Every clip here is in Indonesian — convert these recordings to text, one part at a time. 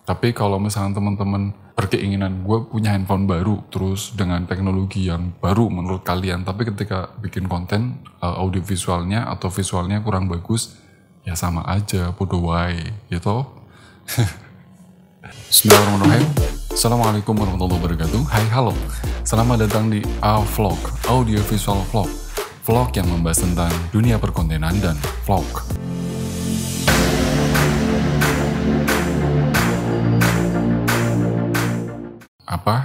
Tapi kalau misalnya teman-teman berkeinginan gue punya handphone baru, terus dengan teknologi yang baru menurut kalian, tapi ketika bikin konten audiovisualnya atau visualnya kurang bagus, ya sama aja, bodoh wae, gitu. Bismillahirrahmanirrahim. Assalamualaikum warahmatullahi wabarakatuh. Hai, halo. Selamat datang di A-Vlog, audio visual vlog. Vlog yang membahas tentang dunia perkontenan dan vlog.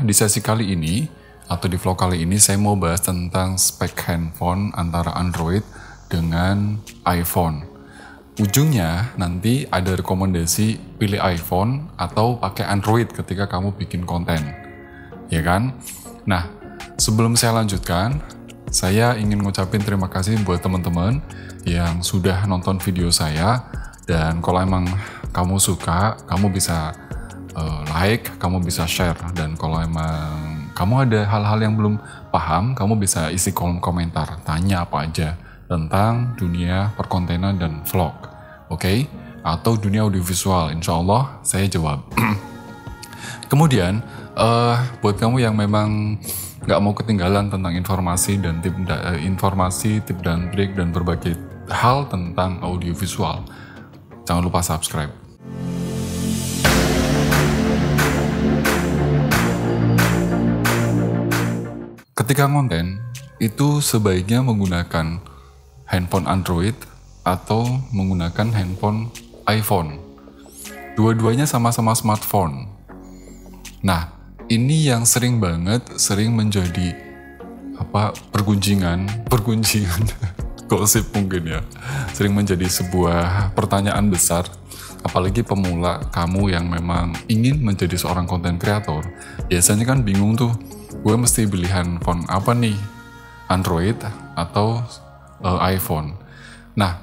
Di sesi kali ini, atau di vlog kali ini, saya mau bahas tentang spek handphone antara Android dengan iPhone. Ujungnya nanti ada rekomendasi pilih iPhone atau pakai Android ketika kamu bikin konten, ya kan? Nah, sebelum saya lanjutkan, saya ingin ngucapin terima kasih buat teman-teman yang sudah nonton video saya, dan kalau emang kamu suka, kamu bisa like, kamu bisa share, dan kalau emang kamu ada hal-hal yang belum paham, kamu bisa isi kolom komentar, tanya apa aja tentang dunia perkontenan dan vlog, oke? Atau dunia audiovisual, insya Allah saya jawab. Kemudian, buat kamu yang memang nggak mau ketinggalan tentang informasi dan tip dan trik dan berbagai hal tentang audiovisual, jangan lupa subscribe. Ketika konten, itu sebaiknya menggunakan handphone Android atau menggunakan handphone iPhone. Dua-duanya sama-sama smartphone. Nah, ini yang sering menjadi pergunjingan, gosip mungkin ya. Sering menjadi sebuah pertanyaan besar, apalagi pemula, kamu yang memang ingin menjadi seorang konten kreator. Biasanya kan bingung tuh, gue mesti beli handphone apa nih? Android atau iPhone. Nah,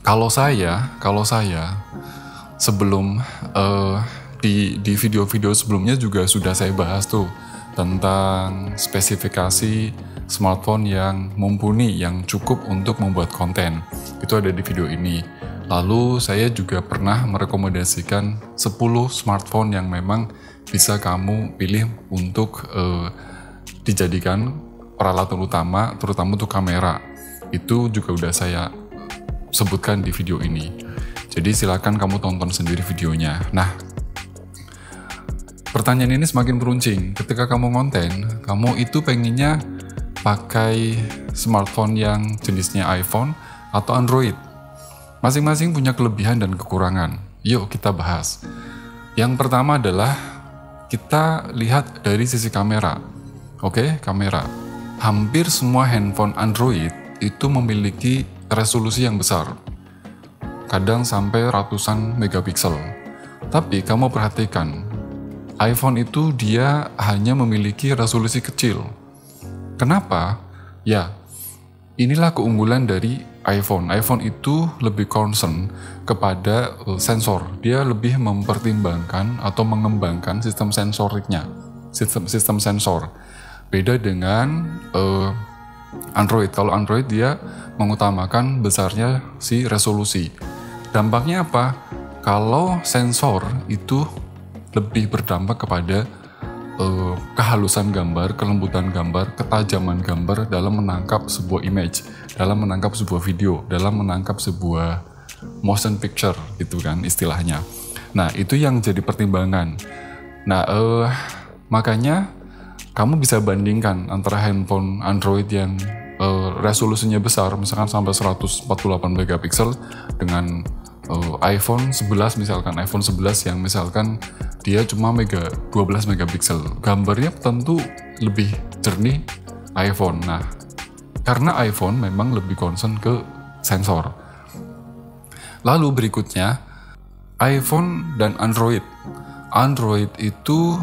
kalau saya sebelum di video-video sebelumnya juga sudah saya bahas tuh tentang spesifikasi smartphone yang mumpuni, yang cukup untuk membuat konten. Itu ada di video ini. Lalu saya juga pernah merekomendasikan 10 smartphone yang memang bisa kamu pilih untuk dijadikan peralatan utama, terutama untuk kamera. Itu juga udah saya sebutkan di video ini. Jadi silakan kamu tonton sendiri videonya. Nah, pertanyaan ini semakin beruncing. Ketika kamu konten, kamu itu pengennya pakai smartphone yang jenisnya iPhone atau Android. Masing-masing punya kelebihan dan kekurangan. Yuk kita bahas. Yang pertama adalah kita lihat dari sisi kamera. Oke, kamera. Hampir semua handphone Android itu memiliki resolusi yang besar. Kadang sampai ratusan megapiksel. Tapi kamu perhatikan, iPhone itu dia hanya memiliki resolusi kecil. Kenapa? Ya, inilah keunggulan dari iPhone. iPhone itu lebih concern kepada sensor. Dia lebih mempertimbangkan atau mengembangkan sistem sensoriknya, sistem sensor. Beda dengan Android. Kalau Android dia mengutamakan besarnya si resolusi. Dampaknya apa? Kalau sensor itu lebih berdampak kepada kehalusan gambar, kelembutan gambar, ketajaman gambar dalam menangkap sebuah image, dalam menangkap sebuah video, dalam menangkap sebuah motion picture, gitu kan istilahnya. Nah, itu yang jadi pertimbangan. Nah, makanya kamu bisa bandingkan antara handphone Android yang resolusinya besar, misalkan sampai 148 megapiksel, dengan iPhone 11 misalkan, iPhone 11 yang misalkan dia cuma 12 megapiksel. Gambarnya tentu lebih jernih iPhone. Nah, karena iPhone memang lebih concern ke sensor. Lalu berikutnya, iPhone dan Android. Android itu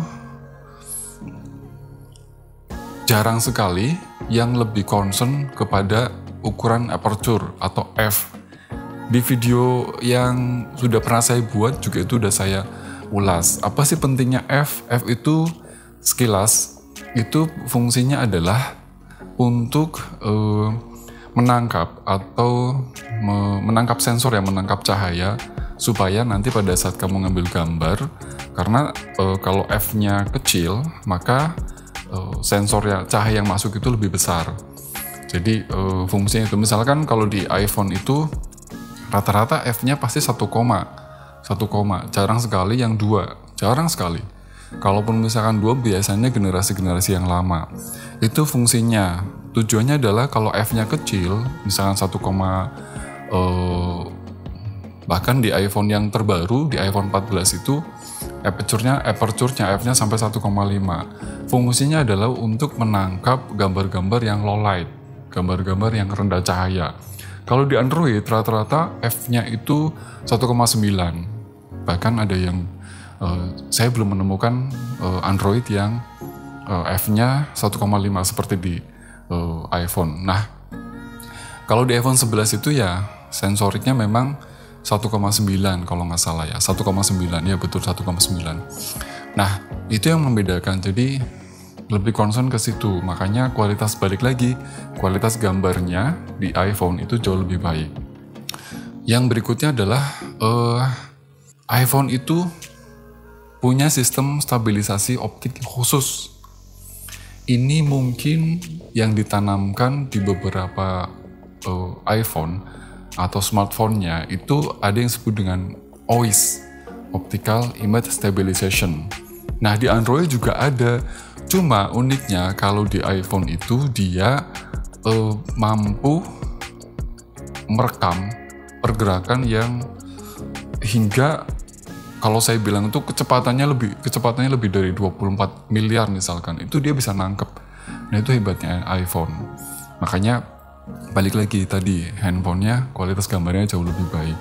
jarang sekali yang lebih concern kepada ukuran aperture atau f. Di video yang sudah pernah saya buat juga itu udah saya ulas. Apa sih pentingnya f? F itu sekilas, itu fungsinya adalah untuk menangkap atau menangkap sensor yang menangkap cahaya supaya nanti pada saat kamu ngambil gambar, karena kalau f-nya kecil maka sensor cahaya yang masuk itu lebih besar. Jadi fungsinya itu misalkan kalau di iPhone itu rata-rata f-nya pasti 1, jarang sekali yang 2, jarang sekali. Kalaupun misalkan 2 biasanya generasi-generasi yang lama. Itu fungsinya, tujuannya adalah kalau f-nya kecil, misalkan 1, bahkan di iPhone yang terbaru, di iPhone 14 itu aperture-nya f-nya sampai 1,5. Fungsinya adalah untuk menangkap gambar-gambar yang low light, gambar-gambar yang rendah cahaya. Kalau di Android rata-rata f-nya itu 1,9. Bahkan ada yang saya belum menemukan Android yang f-nya 1,5 seperti di iPhone. Nah, kalau di iPhone 11 itu ya sensoriknya memang 1,9 kalau nggak salah ya, 1,9 ya betul 1,9. Nah, itu yang membedakan. Jadi lebih concern ke situ. Makanya kualitas kualitas gambarnya di iPhone itu jauh lebih baik. Yang berikutnya adalah iPhone itu punya sistem stabilisasi optik khusus. Ini mungkin yang ditanamkan di beberapa iPhone atau smartphone-nya itu ada yang disebut dengan OIS, Optical Image Stabilization. Nah, di Android juga ada. Cuma uniknya kalau di iPhone itu dia mampu merekam pergerakan yang hingga kalau saya bilang itu kecepatannya lebih dari 24 miliar misalkan. Itu dia bisa nangkep. Nah, itu hebatnya iPhone. Makanya balik lagi tadi, handphonenya kualitas gambarnya jauh lebih baik.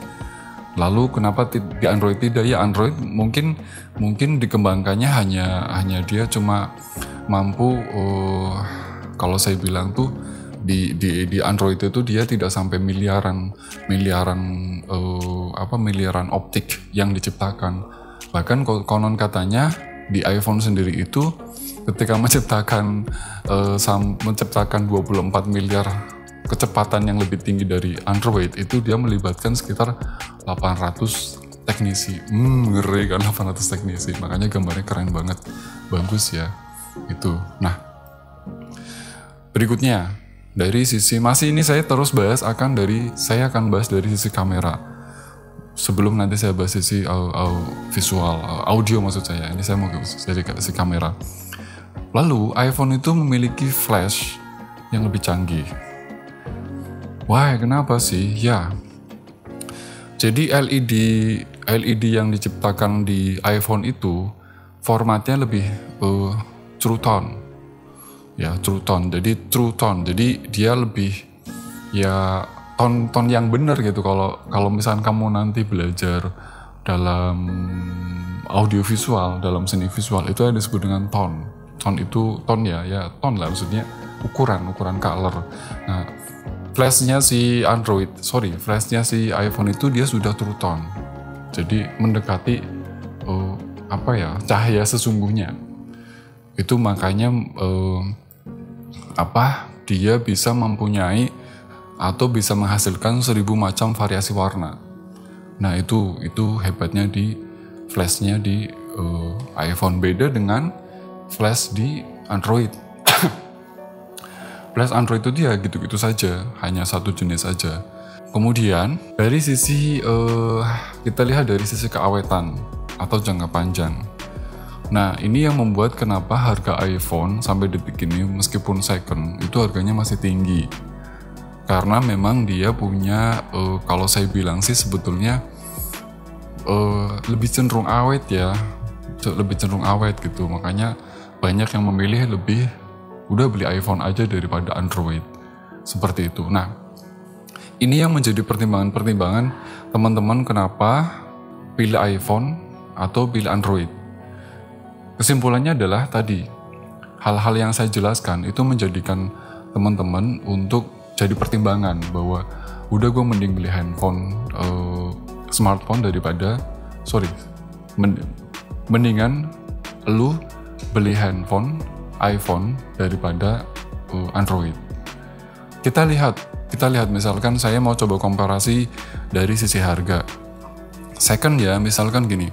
Lalu kenapa di Android tidak? Ya Android mungkin dikembangkannya hanya dia cuma mampu kalau saya bilang tuh di Android itu dia tidak sampai miliaran optik yang diciptakan. Bahkan konon katanya di iPhone sendiri itu ketika menciptakan 24 miliar kecepatan yang lebih tinggi dari Android itu dia melibatkan sekitar 800 teknisi. Ngeri kan 800 teknisi. Makanya gambarnya keren banget. Bagus ya. Itu. Nah, berikutnya dari sisi ini saya terus saya akan bahas dari sisi kamera. Sebelum nanti saya bahas sisi visual, audio maksud saya. Ini saya mau dari sisi kamera. Lalu iPhone itu memiliki flash yang lebih canggih. Wah, kenapa sih? Ya, jadi LED yang diciptakan di iPhone itu formatnya lebih True Tone. Ya, True Tone. Jadi True Tone. Jadi dia lebih ya tone yang benar gitu. Kalau misalnya kamu nanti belajar dalam audiovisual, dalam seni visual itu ada disebut dengan tone. Tone itu tone ya tone lah maksudnya ukuran color. Nah, flashnya si iPhone itu dia sudah True Tone. Jadi mendekati cahaya sesungguhnya. Itu makanya dia bisa mempunyai atau bisa menghasilkan 1000 macam variasi warna. Nah, itu hebatnya di flashnya di iPhone, beda dengan flash di Android. Flash Android itu dia gitu-gitu saja, hanya satu jenis saja. Kemudian dari sisi kita lihat dari sisi keawetan atau jangka panjang. Nah, ini yang membuat kenapa harga iPhone sampai detik ini meskipun second itu harganya masih tinggi. Karena memang dia punya kalau saya bilang sih sebetulnya lebih cenderung awet ya. Lebih cenderung awet gitu. Makanya banyak yang memilih udah beli iPhone aja daripada Android. Seperti itu. Nah, ini yang menjadi pertimbangan teman-teman kenapa pilih iPhone atau pilih Android. Kesimpulannya adalah tadi, hal-hal yang saya jelaskan itu menjadikan teman-teman untuk jadi pertimbangan bahwa udah gue mending beli smartphone daripada mendingan lu beli iPhone daripada Android. Kita lihat misalkan saya mau coba komparasi dari sisi harga. Second ya, misalkan gini,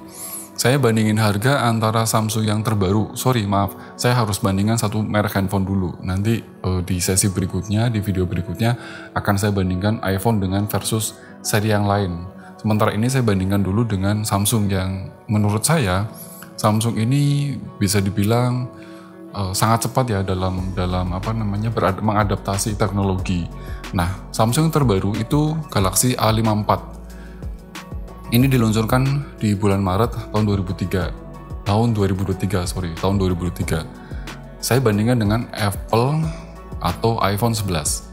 saya bandingin harga antara Samsung yang terbaru. Saya harus bandingkan satu merek handphone dulu. Nanti di sesi berikutnya, di video berikutnya akan saya bandingkan iPhone dengan versus seri yang lain. Sementara ini saya bandingkan dulu dengan Samsung yang menurut saya Samsung ini bisa dibilang sangat cepat ya dalam mengadaptasi teknologi. Nah, Samsung yang terbaru itu Galaxy A54. Ini diluncurkan di bulan Maret tahun 2023. Tahun 2023. Saya bandingkan dengan Apple atau iPhone 11.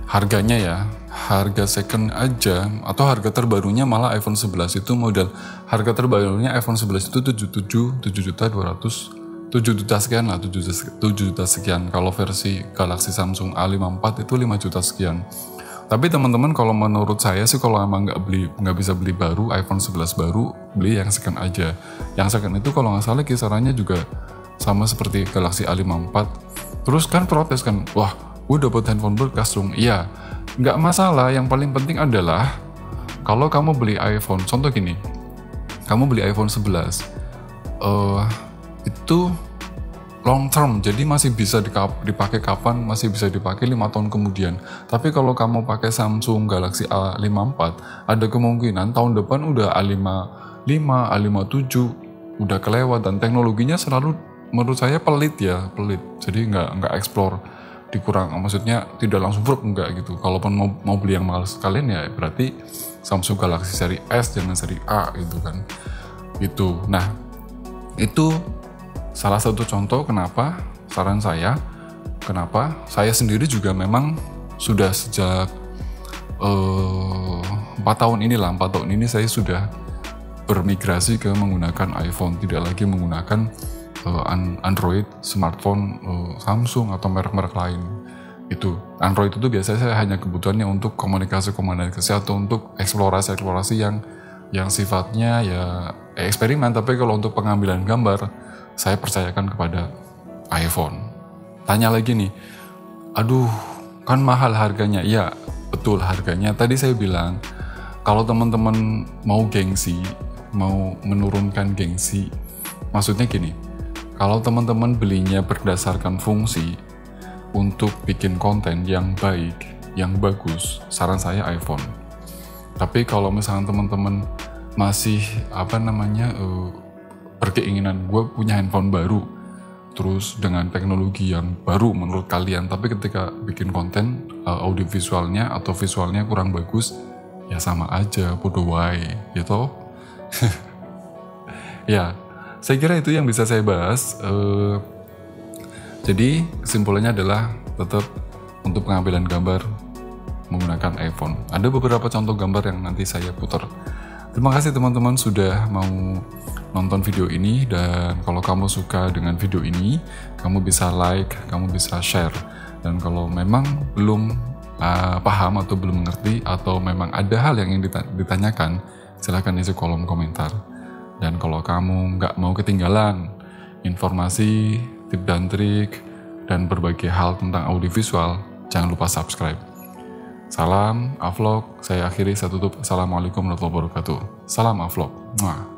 Harganya ya, harga second aja atau harga terbarunya malah iPhone 11 itu model harga terbarunya iPhone 11 itu 7 juta sekian. Kalau versi Galaxy Samsung A54 itu 5 juta sekian. Tapi teman-teman, kalau menurut saya sih kalau emang nggak bisa beli baru iPhone 11 baru, beli yang second aja. Yang second itu kalau nggak salah kisarannya juga sama seperti Galaxy A54. Terus kan protes kan, wah gue dapet handphone bekas dong. Iya, nggak masalah. Yang paling penting adalah kalau kamu beli iPhone, contoh gini, kamu beli iPhone 11, itu long term, jadi masih bisa dipakai kapan, masih bisa dipakai 5 tahun kemudian. Tapi kalau kamu pakai Samsung Galaxy A54, ada kemungkinan tahun depan udah A55, A57 udah kelewat, dan teknologinya selalu menurut saya pelit. Jadi nggak explore, dikurang, maksudnya tidak langsung enggak gitu. Kalaupun mau beli yang mahal sekalian ya berarti Samsung Galaxy seri S jangan seri A gitu kan. Gitu. Nah, itu salah satu contoh kenapa saya sendiri juga memang sudah sejak 4 tahun ini saya sudah bermigrasi ke menggunakan iPhone, tidak lagi menggunakan Android, smartphone Samsung atau merek-merek lain. Itu Android itu biasanya saya hanya kebutuhannya untuk komunikasi atau untuk eksplorasi yang sifatnya ya eksperimen. Tapi kalau untuk pengambilan gambar, saya percayakan kepada iPhone. Tanya lagi nih, aduh kan mahal harganya. Ya betul harganya. Tadi saya bilang kalau teman-teman mau gengsi, mau menurunkan gengsi, maksudnya gini, kalau teman-teman belinya berdasarkan fungsi untuk bikin konten yang baik, yang bagus, saran saya iPhone. Tapi kalau misalnya teman-teman masih berkeinginan gue punya handphone baru, terus dengan teknologi yang baru menurut kalian, tapi ketika bikin konten audiovisualnya atau visualnya kurang bagus, ya sama aja, bodoh wae, gitu. Ya, saya kira itu yang bisa saya bahas. Jadi kesimpulannya adalah tetap untuk pengambilan gambar menggunakan iPhone. Ada beberapa contoh gambar yang nanti saya putar. Terima kasih teman-teman sudah mau nonton video ini, dan kalau kamu suka dengan video ini, kamu bisa like, kamu bisa share. Dan kalau memang belum paham atau belum mengerti, atau memang ada hal yang ingin ditanyakan, silahkan isi kolom komentar. Dan kalau kamu nggak mau ketinggalan informasi, tip dan trik, dan berbagai hal tentang audiovisual, jangan lupa subscribe. Salam Avlog, saya akhiri, saya tutup. Assalamualaikum warahmatullahi wabarakatuh. Salam Avlog. Mwah.